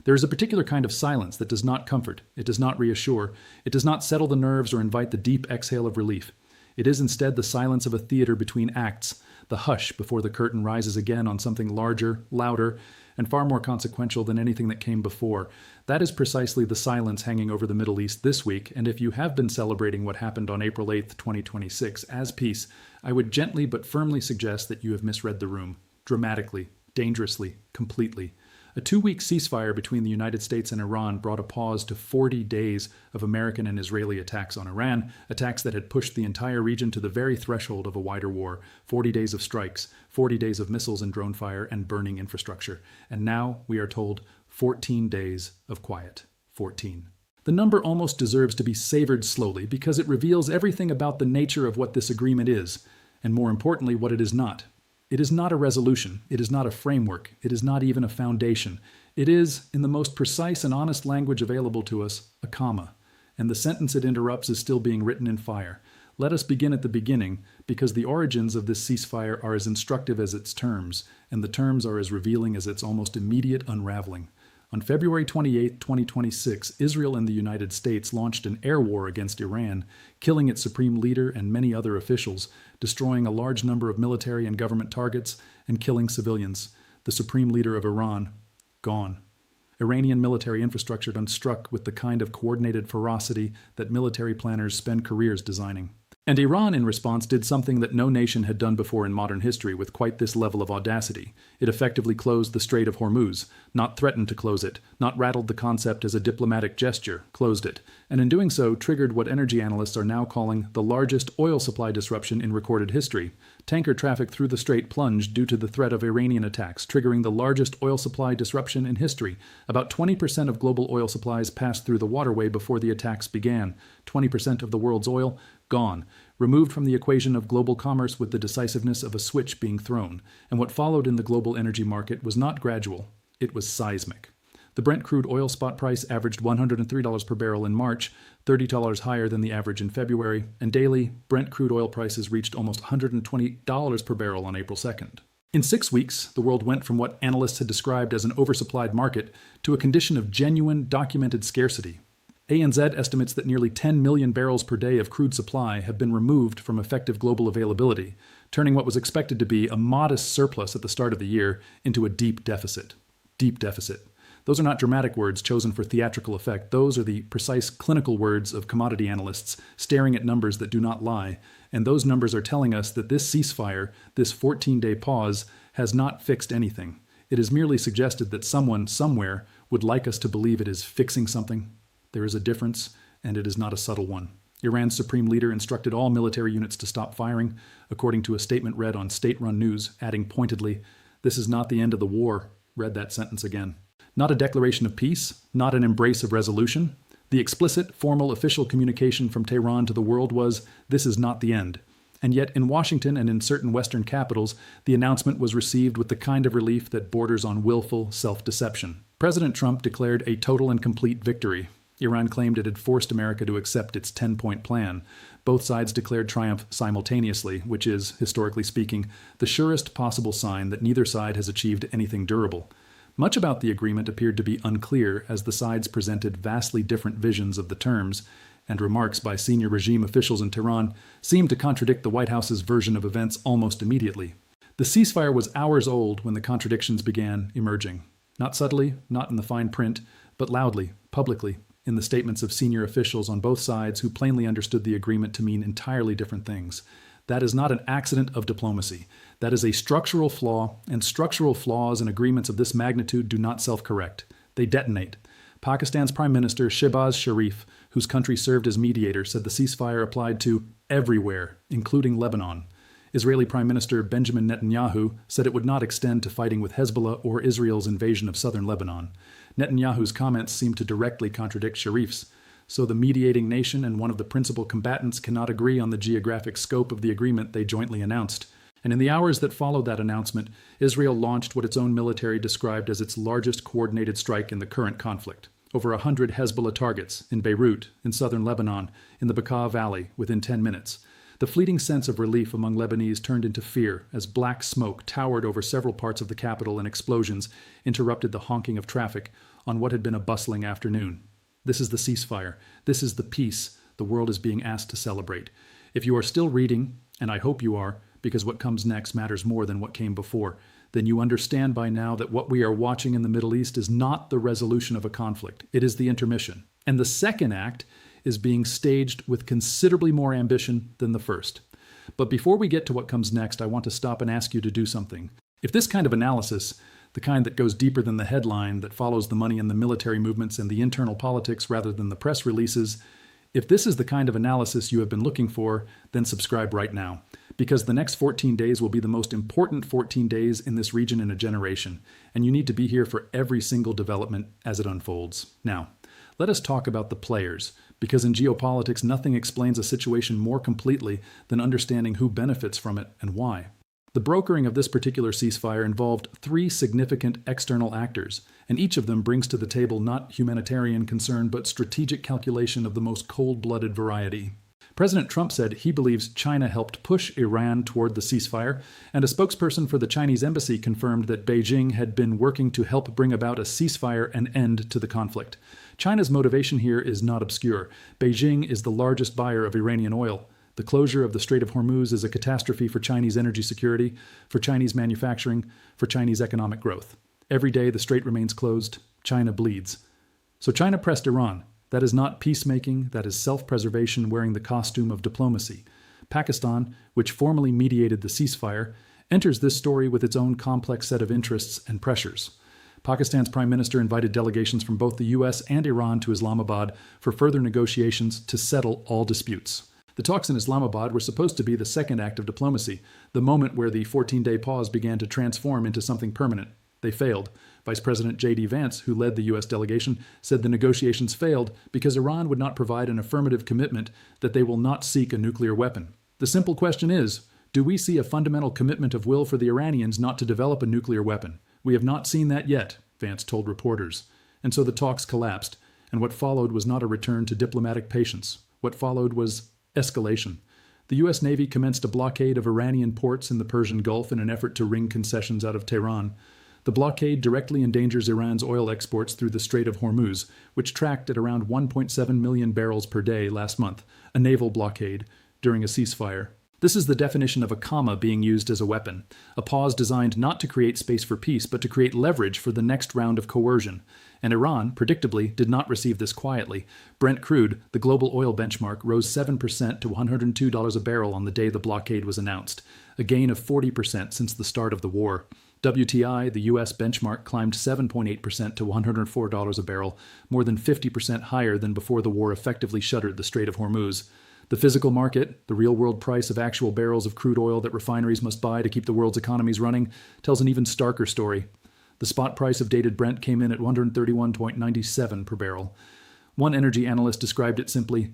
There is a particular kind of silence that does not comfort, it does not reassure, it does not settle the nerves or invite the deep exhale of relief. It is instead the silence of a theater between acts, the hush before the curtain rises again on something larger, louder, and far more consequential than anything that came before. That is precisely the silence hanging over the Middle East this week, and if you have been celebrating what happened on April 8th, 2026 as peace, I would gently but firmly suggest that you have misread the room. Dramatically, dangerously, completely. A 2-week ceasefire between the United States and Iran brought a pause to 40 days of American and Israeli attacks on Iran, attacks that had pushed the entire region to the very threshold of a wider war. 40 days of strikes, 40 days of missiles and drone fire and burning infrastructure. And now, we are told, 14 days of quiet. 14. The number almost deserves to be savored slowly because it reveals everything about the nature of what this agreement is, and more importantly, what it is not. It is not a resolution, it is not a framework, it is not even a foundation. It is, in the most precise and honest language available to us, a comma. And the sentence it interrupts is still being written in fire. Let us begin at the beginning, because the origins of this ceasefire are as instructive as its terms, and the terms are as revealing as its almost immediate unraveling. On February 28, 2026, Israel and the United States launched an air war against Iran, killing its supreme leader and many other officials, destroying a large number of military and government targets, and killing civilians. The supreme leader of Iran, gone. Iranian military infrastructure done struck with the kind of coordinated ferocity that military planners spend careers designing. And Iran, in response, did something that no nation had done before in modern history with quite this level of audacity. It effectively closed the Strait of Hormuz, not threatened to close it, not rattled the concept as a diplomatic gesture, closed it, and in doing so triggered what energy analysts are now calling the largest oil supply disruption in recorded history. Tanker traffic through the strait plunged due to the threat of Iranian attacks, triggering the largest oil supply disruption in history. About 20% of global oil supplies passed through the waterway before the attacks began. 20% of the world's oil, gone, removed from the equation of global commerce with the decisiveness of a switch being thrown. And what followed in the global energy market was not gradual, it was seismic. The Brent crude oil spot price averaged $103 per barrel in March, $30 higher than the average in February, and daily, Brent crude oil prices reached almost $120 per barrel on April 2nd. In 6 weeks, the world went from what analysts had described as an oversupplied market to a condition of genuine, documented scarcity. ANZ estimates that nearly 10 million barrels per day of crude supply have been removed from effective global availability, turning what was expected to be a modest surplus at the start of the year into a deep deficit. Deep deficit. Those are not dramatic words chosen for theatrical effect. Those are the precise clinical words of commodity analysts staring at numbers that do not lie. And those numbers are telling us that this ceasefire, this 14-day pause, has not fixed anything. It is merely suggested that someone, somewhere, would like us to believe it is fixing something. There is a difference, and it is not a subtle one. Iran's supreme leader instructed all military units to stop firing, according to a statement read on state-run news, adding pointedly, "This is not the end of the war." Read that sentence again. Not a declaration of peace, not an embrace of resolution. The explicit, formal, official communication from Tehran to the world was, "This is not the end." And yet, in Washington and in certain Western capitals, the announcement was received with the kind of relief that borders on willful self-deception. President Trump declared a total and complete victory. Iran claimed it had forced America to accept its 10-point plan. Both sides declared triumph simultaneously, which is, historically speaking, the surest possible sign that neither side has achieved anything durable. Much about the agreement appeared to be unclear as the sides presented vastly different visions of the terms, and remarks by senior regime officials in Tehran seemed to contradict the White House's version of events almost immediately. The ceasefire was hours old when the contradictions began emerging. Not subtly, not in the fine print, but loudly, publicly, in the statements of senior officials on both sides who plainly understood the agreement to mean entirely different things. That is not an accident of diplomacy. That is a structural flaw, and structural flaws in agreements of this magnitude do not self-correct. They detonate. Pakistan's Prime Minister Shehbaz Sharif, whose country served as mediator, said the ceasefire applied to everywhere, including Lebanon. Israeli Prime Minister Benjamin Netanyahu said it would not extend to fighting with Hezbollah or Israel's invasion of southern Lebanon. Netanyahu's comments seem to directly contradict Sharif's. So the mediating nation and one of the principal combatants cannot agree on the geographic scope of the agreement they jointly announced. And in the hours that followed that announcement, Israel launched what its own military described as its largest coordinated strike in the current conflict. Over 100 Hezbollah targets in Beirut, in southern Lebanon, in the Bekaa Valley, within 10 minutes. The fleeting sense of relief among Lebanese turned into fear as black smoke towered over several parts of the capital and explosions interrupted the honking of traffic, on what had been a bustling afternoon. This is the ceasefire. This is the peace the world is being asked to celebrate. If you are still reading, and I hope you are, because what comes next matters more than what came before, then you understand by now that what we are watching in the Middle East is not the resolution of a conflict. It is the intermission. And the second act is being staged with considerably more ambition than the first. But before we get to what comes next, I want to stop and ask you to do something. If this kind of analysis, the kind that goes deeper than the headline, that follows the money and the military movements and the internal politics rather than the press releases, if this is the kind of analysis you have been looking for, then subscribe right now. Because the next 14 days will be the most important 14 days in this region in a generation, and you need to be here for every single development as it unfolds. Now, let us talk about the players, because in geopolitics, nothing explains a situation more completely than understanding who benefits from it and why. The brokering of this particular ceasefire involved 3 significant external actors, and each of them brings to the table not humanitarian concern but strategic calculation of the most cold-blooded variety. President Trump said he believes China helped push Iran toward the ceasefire, and a spokesperson for the Chinese embassy confirmed that Beijing had been working to help bring about a ceasefire and end to the conflict. China's motivation here is not obscure. Beijing is the largest buyer of Iranian oil. The closure of the Strait of Hormuz is a catastrophe for Chinese energy security, for Chinese manufacturing, for Chinese economic growth. Every day the strait remains closed, China bleeds. So China pressed Iran. That is not peacemaking, that is self-preservation wearing the costume of diplomacy. Pakistan, which formally mediated the ceasefire, enters this story with its own complex set of interests and pressures. Pakistan's prime minister invited delegations from both the US and Iran to Islamabad for further negotiations to settle all disputes. The talks in Islamabad were supposed to be the second act of diplomacy, the moment where the 14-day pause began to transform into something permanent. They failed. Vice President J.D. Vance, who led the U.S. delegation, said the negotiations failed because Iran would not provide an affirmative commitment that they will not seek a nuclear weapon. The simple question is, do we see a fundamental commitment of will for the Iranians not to develop a nuclear weapon? We have not seen that yet, Vance told reporters. And so the talks collapsed, and what followed was not a return to diplomatic patience. What followed was escalation. The U.S. Navy commenced a blockade of Iranian ports in the Persian Gulf in an effort to wring concessions out of Tehran. The blockade directly endangers Iran's oil exports through the Strait of Hormuz, which tracked at around 1.7 million barrels per day last month, a naval blockade, during a ceasefire. This is the definition of a comma being used as a weapon, a pause designed not to create space for peace, but to create leverage for the next round of coercion. And Iran, predictably, did not receive this quietly. Brent crude, the global oil benchmark, rose 7% to $102 a barrel on the day the blockade was announced, a gain of 40% since the start of the war. WTI, the U.S. benchmark, climbed 7.8% to $104 a barrel, more than 50% higher than before the war effectively shuttered the Strait of Hormuz. The physical market, the real-world price of actual barrels of crude oil that refineries must buy to keep the world's economies running, tells an even starker story. The spot price of dated Brent came in at $131.97 per barrel. One energy analyst described it simply,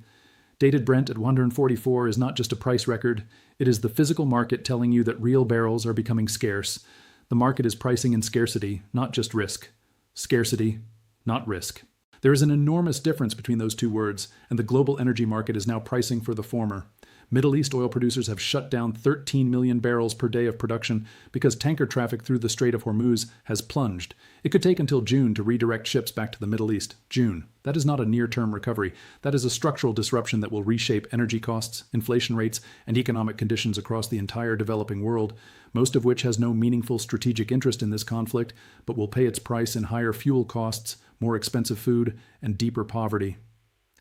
dated Brent at 144 is not just a price record, it is the physical market telling you that real barrels are becoming scarce. The market is pricing in scarcity, not just risk. Scarcity, not risk. There is an enormous difference between those two words, and the global energy market is now pricing for the former. Middle East oil producers have shut down 13 million barrels per day of production because tanker traffic through the Strait of Hormuz has plunged. It could take until June to redirect ships back to the Middle East. June. That is not a near-term recovery. That is a structural disruption that will reshape energy costs, inflation rates, and economic conditions across the entire developing world, most of which has no meaningful strategic interest in this conflict, but will pay its price in higher fuel costs, more expensive food, and deeper poverty.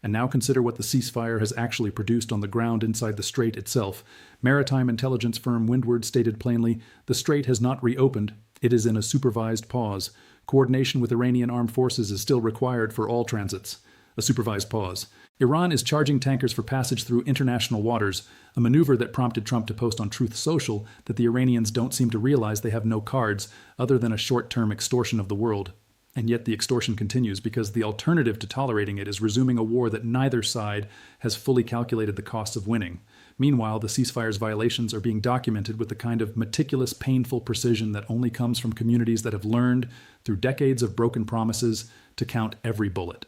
And now consider what the ceasefire has actually produced on the ground inside the strait itself. Maritime intelligence firm Windward stated plainly, the strait has not reopened. It is in a supervised pause. Coordination with Iranian armed forces is still required for all transits. A supervised pause. Iran is charging tankers for passage through international waters, a maneuver that prompted Trump to post on Truth Social that the Iranians don't seem to realize they have no cards other than a short-term extortion of the world. And yet the extortion continues because the alternative to tolerating it is resuming a war that neither side has fully calculated the costs of winning. Meanwhile, the ceasefire's violations are being documented with the kind of meticulous, painful precision that only comes from communities that have learned, through decades of broken promises, to count every bullet.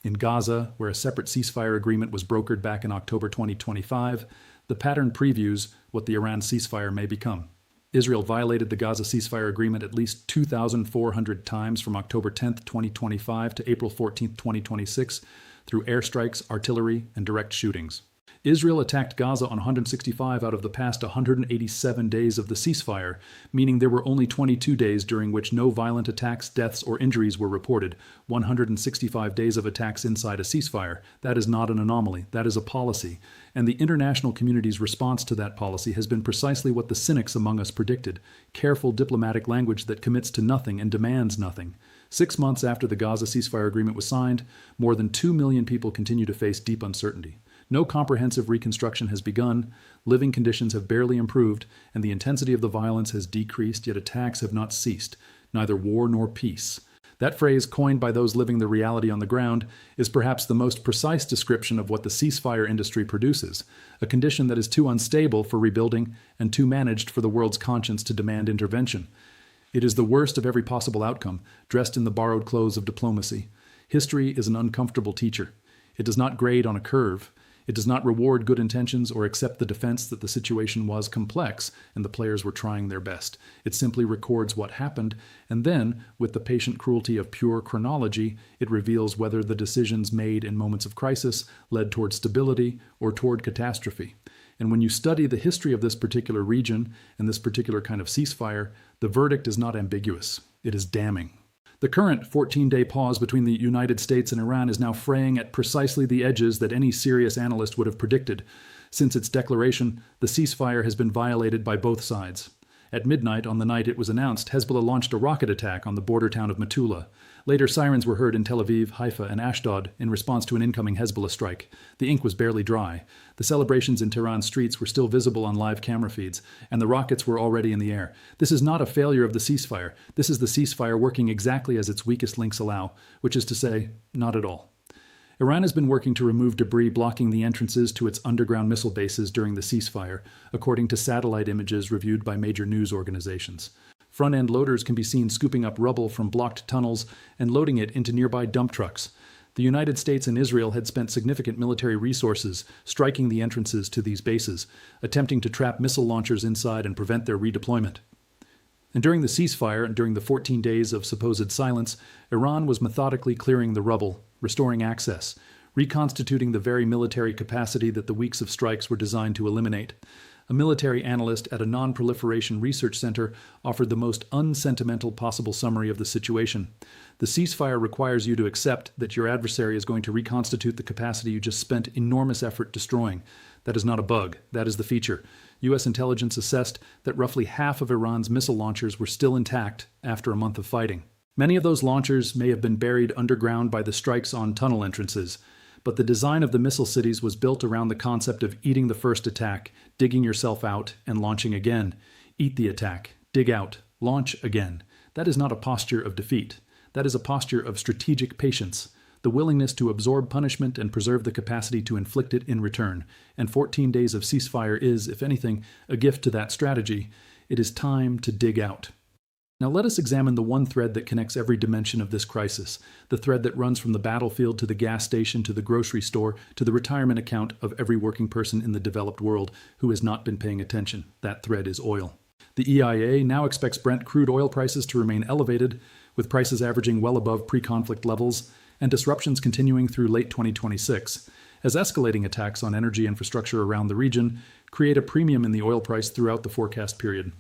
In Gaza, where a separate ceasefire agreement was brokered back in October 2025, the pattern previews what the Iran ceasefire may become. Israel violated the Gaza ceasefire agreement at least 2,400 times from October 10, 2025 to April 14, 2026 through airstrikes, artillery, and direct shootings. Israel attacked Gaza on 165 out of the past 187 days of the ceasefire, meaning there were only 22 days during which no violent attacks, deaths, or injuries were reported. 165 days of attacks inside a ceasefire. That is not an anomaly. That is a policy. And the international community's response to that policy has been precisely what the cynics among us predicted: careful diplomatic language that commits to nothing and demands nothing. 6 months after the Gaza ceasefire agreement was signed, more than 2 million people continue to face deep uncertainty. No comprehensive reconstruction has begun, living conditions have barely improved, and the intensity of the violence has decreased, yet attacks have not ceased, neither war nor peace. That phrase, coined by those living the reality on the ground, is perhaps the most precise description of what the ceasefire industry produces, a condition that is too unstable for rebuilding and too managed for the world's conscience to demand intervention. It is the worst of every possible outcome, dressed in the borrowed clothes of diplomacy. History is an uncomfortable teacher. It does not grade on a curve. It does not reward good intentions or accept the defense that the situation was complex and the players were trying their best. It simply records what happened, and then, with the patient cruelty of pure chronology, it reveals whether the decisions made in moments of crisis led toward stability or toward catastrophe. And when you study the history of this particular region and this particular kind of ceasefire, the verdict is not ambiguous. It is damning. The current 14-day pause between the United States and Iran is now fraying at precisely the edges that any serious analyst would have predicted. Since its declaration, the ceasefire has been violated by both sides. At midnight on the night it was announced, Hezbollah launched a rocket attack on the border town of Metula. Later, sirens were heard in Tel Aviv, Haifa, and Ashdod in response to an incoming Hezbollah strike. The ink was barely dry. The celebrations in Tehran's streets were still visible on live camera feeds, and the rockets were already in the air. This is not a failure of the ceasefire. This is the ceasefire working exactly as its weakest links allow, which is to say, not at all. Iran has been working to remove debris blocking the entrances to its underground missile bases during the ceasefire, according to satellite images reviewed by major news organizations. Front-end loaders can be seen scooping up rubble from blocked tunnels and loading it into nearby dump trucks. The United States and Israel had spent significant military resources striking the entrances to these bases, attempting to trap missile launchers inside and prevent their redeployment. And during the ceasefire and during the 14 days of supposed silence, Iran was methodically clearing the rubble, restoring access, reconstituting the very military capacity that the weeks of strikes were designed to eliminate. A military analyst at a non-proliferation research center offered the most unsentimental possible summary of the situation. The ceasefire requires you to accept that your adversary is going to reconstitute the capacity you just spent enormous effort destroying. That is not a bug. That is the feature. U.S. intelligence assessed that roughly half of Iran's missile launchers were still intact after a month of fighting. Many of those launchers may have been buried underground by the strikes on tunnel entrances, but the design of the missile cities was built around the concept of eating the first attack, digging yourself out, and launching again. Eat the attack, dig out, launch again. That is not a posture of defeat. That is a posture of strategic patience, the willingness to absorb punishment and preserve the capacity to inflict it in return. And 14 days of ceasefire is, if anything, a gift to that strategy. It is time to dig out. Now let us examine the one thread that connects every dimension of this crisis, the thread that runs from the battlefield to the gas station to the grocery store to the retirement account of every working person in the developed world who has not been paying attention. That thread is oil. The EIA now expects Brent crude oil prices to remain elevated, with prices averaging well above pre-conflict levels, and disruptions continuing through late 2026, as escalating attacks on energy infrastructure around the region create a premium in the oil price throughout the forecast period.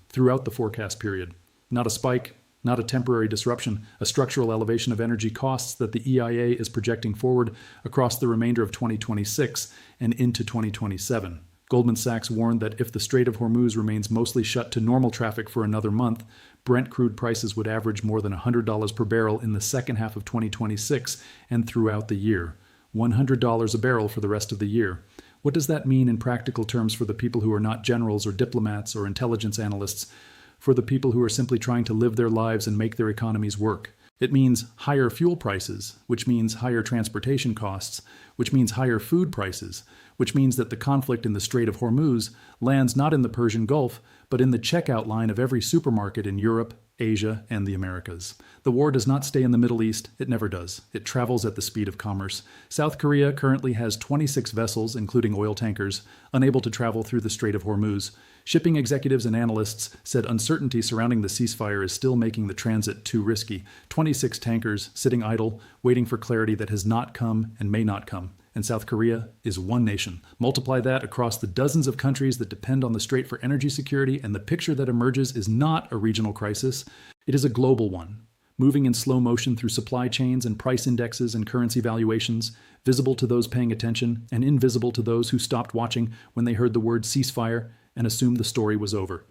Not a spike, not a temporary disruption, a structural elevation of energy costs that the EIA is projecting forward across the remainder of 2026 and into 2027. Goldman Sachs warned that if the Strait of Hormuz remains mostly shut to normal traffic for another month, Brent crude prices would average more than $100 per barrel in the second half of 2026 and throughout the year. $100 a barrel for the rest of the year. What does that mean in practical terms for the people who are not generals or diplomats or intelligence analysts, for the people who are simply trying to live their lives and make their economies work? It means higher fuel prices, which means higher transportation costs, which means higher food prices, which means that the conflict in the Strait of Hormuz lands not in the Persian Gulf, but in the checkout line of every supermarket in Europe, Asia, and the Americas. The war does not stay in the Middle East. It never does. It travels at the speed of commerce. South Korea currently has 26 vessels, including oil tankers, unable to travel through the Strait of Hormuz. Shipping executives and analysts said uncertainty surrounding the ceasefire is still making the transit too risky. 26 tankers sitting idle, waiting for clarity that has not come and may not come. And South Korea is one nation. Multiply that across the dozens of countries that depend on the strait for energy security, and the picture that emerges is not a regional crisis. It is a global one, moving in slow motion through supply chains and price indexes and currency valuations, visible to those paying attention and invisible to those who stopped watching when they heard the word ceasefire and assumed the story was over.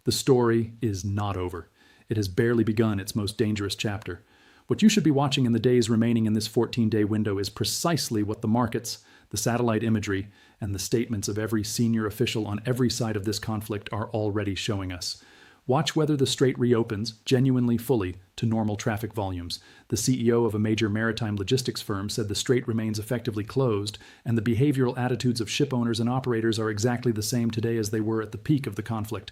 The story is not over. It has barely begun its most dangerous chapter. What you should be watching in the days remaining in this 14-day window is precisely what the markets, the satellite imagery, and the statements of every senior official on every side of this conflict are already showing us. Watch whether the strait reopens, genuinely fully, to normal traffic volumes. The CEO of a major maritime logistics firm said the strait remains effectively closed, and the behavioral attitudes of ship owners and operators are exactly the same today as they were at the peak of the conflict.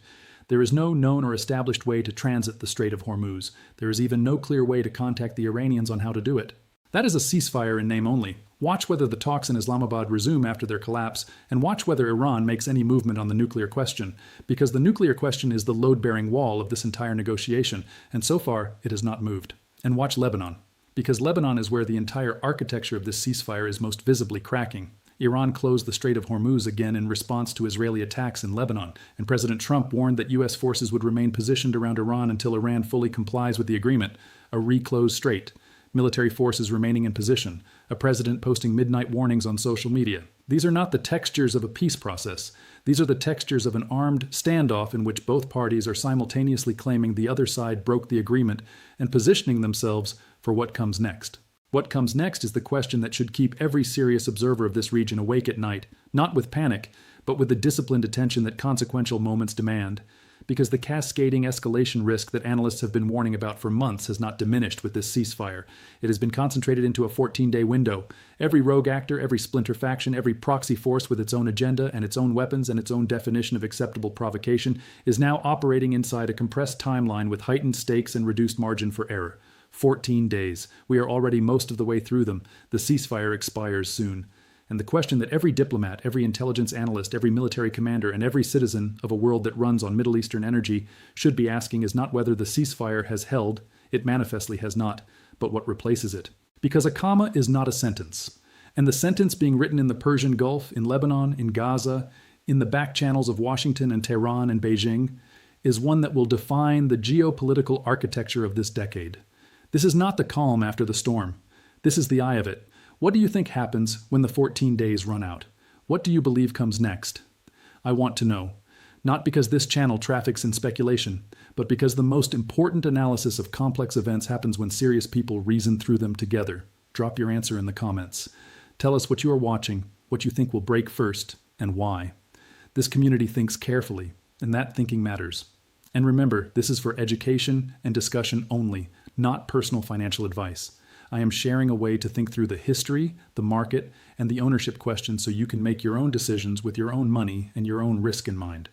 There is no known or established way to transit the Strait of Hormuz. There is even no clear way to contact the Iranians on how to do it. That is a ceasefire in name only. Watch whether the talks in Islamabad resume after their collapse, and watch whether Iran makes any movement on the nuclear question, because the nuclear question is the load-bearing wall of this entire negotiation, and so far it has not moved. And watch Lebanon, because Lebanon is where the entire architecture of this ceasefire is most visibly cracking. Iran closed the Strait of Hormuz again in response to Israeli attacks in Lebanon, and President Trump warned that U.S. forces would remain positioned around Iran until Iran fully complies with the agreement, a reclosed strait. Military forces remaining in position, a president posting midnight warnings on social media. These are not the textures of a peace process. These are the textures of an armed standoff in which both parties are simultaneously claiming the other side broke the agreement and positioning themselves for what comes next. What comes next is the question that should keep every serious observer of this region awake at night, not with panic, but with the disciplined attention that consequential moments demand, because the cascading escalation risk that analysts have been warning about for months has not diminished with this ceasefire. It has been concentrated into a 14-day window. Every rogue actor, every splinter faction, every proxy force with its own agenda and its own weapons and its own definition of acceptable provocation is now operating inside a compressed timeline with heightened stakes and reduced margin for error. 14 days. We are already most of the way through them. The ceasefire expires soon. And the question that every diplomat, every intelligence analyst, every military commander, and every citizen of a world that runs on Middle Eastern energy should be asking is not whether the ceasefire has held, it manifestly has not, but what replaces it. Because a comma is not a sentence. And the sentence being written in the Persian Gulf, in Lebanon, in Gaza, in the back channels of Washington and Tehran and Beijing, is one that will define the geopolitical architecture of this decade. This is not the calm after the storm. This is the eye of it. What do you think happens when the 14 days run out? What do you believe comes next? I want to know. Not because this channel traffics in speculation, but because the most important analysis of complex events happens when serious people reason through them together. Drop your answer in the comments. Tell us what you are watching, what you think will break first, and why. This community thinks carefully, and that thinking matters. And remember, this is for education and discussion only, not personal financial advice. I am sharing a way to think through the history, the market, and the ownership question so you can make your own decisions with your own money and your own risk in mind.